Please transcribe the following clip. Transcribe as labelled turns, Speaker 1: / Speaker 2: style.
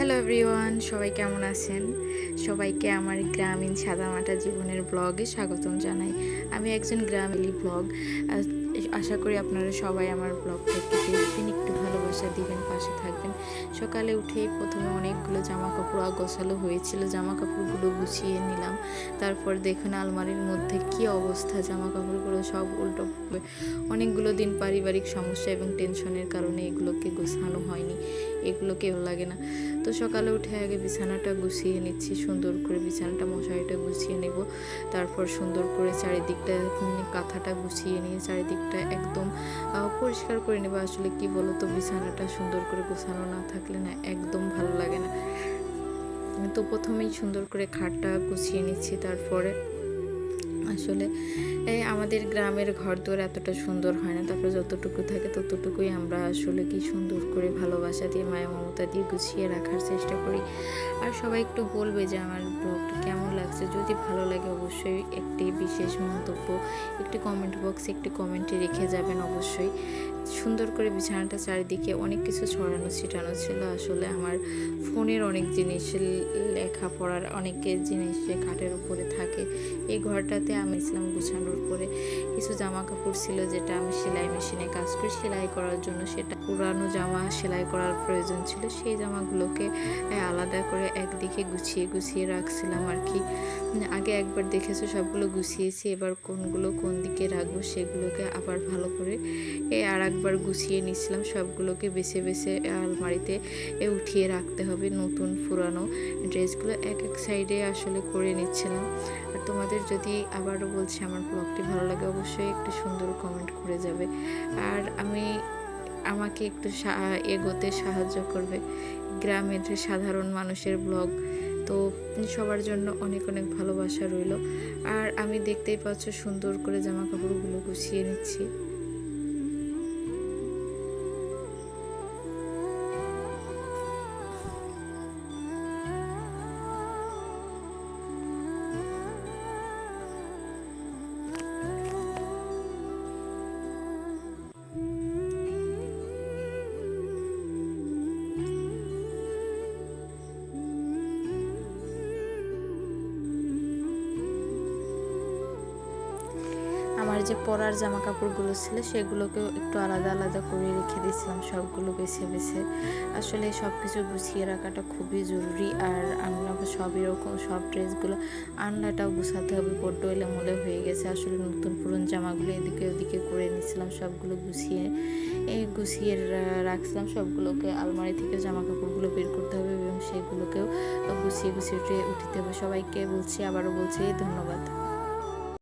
Speaker 1: Hello everyone, সবাই কেমন আছেন? সবাইকে আমার গ্রামীণ সাদামাটা জীবনের ব্লগে স্বাগতম জানাই। আমি একজন গ্রামেলি ব্লগ। আশা করি আপনারা সবাই আমার ব্লগটাকে দেখবেন, একটু ভালোবাসা দিবেন, পাশে থাকবেন। সকালে উঠেই প্রথমে অনেকগুলো জামা কাপড় গোছালো হয়েছিল, জামা কাপড়গুলো গুছিয়ে নিলাম। তারপর দেখুন আলমারির মধ্যে কি অবস্থা, জামা কাপড়গুলো সব উল্টো। অনেকগুলো দিন পারিবারিক সমস্যা এবং টেনশনের কারণে এগুলোকে গোছানো হয়নি, এগুলোকে ভালো লাগে না। তো সকালে উঠে আগে বিছানাটা গুছিয়ে নিচ্ছি, সুন্দর করে বিছানাটা মশারিটা গুছিয়ে নেব। তারপর সুন্দর করে চারিদিকটা কাঁথাটা গুছিয়ে নিয়ে চারিদিকটা একদম পরিষ্কার করে নেব। আসলে কি বলো তো, বিছানাটা সুন্দর করে গোছানো না থাকলে না একদম ভালো লাগে না। তো প্রথমেই সুন্দর করে খাটটা গুছিয়ে নিচ্ছি। তারপরে আসলে আমাদের গ্রামের ঘরদোর এতটা সুন্দর হয় না, তারপরে যতটুকু থাকে ততটুকুই আমরা আসলে কি সুন্দর করে ভালোবাসা দিয়ে, মায়া মমতা দিয়ে গুছিয়ে রাখার চেষ্টা করি। আর সবাই একটু বলবে যে আমার ব্লগটা কেমন লাগছে। যদি ভালো লাগে অবশ্যই একটি বিশেষ মন্তব্য একটি কমেন্ট বক্সে একটি কমেন্টে রেখে যাবেন অবশ্যই। সুন্দর করে বিছানাটা চারিদিকে অনেক কিছু ছড়ানো ছিটানো ছিল। আসলে আমার ফোনের অনেক জিনিস, লেখাপড়ার অনেক জিনিস যে খাটের উপরে থাকে। এই ঘরটাতে আমি ছিলাম গুছানোর পরে কিছু জামা কাপড় ছিল যেটা আমি সেলাই মেশিনে কাজ করি, সেলাই করার জন্য সেটা পুরানো জামা সেলাই করার প্রয়োজন ছিল। সেই জামাগুলোকে আলাদা করে একদিকে গুছিয়ে গুছিয়ে রাখছিলাম আর কি। আগে একবার দেখেছো সবগুলো গুছিয়েছি, এবার কোনগুলো কোন দিকে রাখবো সেগুলোকে আবার ভালো করে আর একবার গুছিয়ে নিচ্ছিলাম। সবগুলোকে বেছে বেছে আলমারিতে উঠিয়ে রাখতে হবে। নতুন পুরানো ড্রেসগুলো এক এক সাইডে আসলে করে নিচ্ছিলাম। আর তোমাদের যদি আবারও বলছি আমার ব্লগটি ভালো লাগে অবশ্যই একটু সুন্দর কমেন্ট করে যাবে। আর আমাকে একটু এগোতে সাহায্য করবে। গ্রামের সাধারণ মানুষের ব্লগ, তো সবার জন্য অনেক অনেক ভালোবাসা রইল। আর আমি দেখতেই পাচ্ছ সুন্দর করে জামা কাপড়গুলো গুছিয়ে নিচ্ছি। আমার যে পরার জামা কাপড়গুলো ছিল সেগুলোকেও একটু আলাদা আলাদা করে রেখে দিয়েছিলাম, সবগুলো বেছে বেছে। আসলে সব কিছু গুছিয়ে রাখাটা খুবই জরুরি। আর আমরা সব এরকম সব ড্রেসগুলো আনলাটাও গুছাতে হবে, বড্ড এলোমেলো হয়ে গেছে। আসলে নতুন পুরনো জামাগুলো এদিকে ওদিকে করে নিচ্ছিলাম, সবগুলো গুছিয়ে রাখছিলাম। সবগুলোকে আলমারি থেকে জামা কাপড়গুলো বের করতে হবে এবং সেগুলোকেও গুছিয়ে গুছিয়ে উঠিতে হবে। সবাইকে বলছি, আবারও বলছি ধন্যবাদ।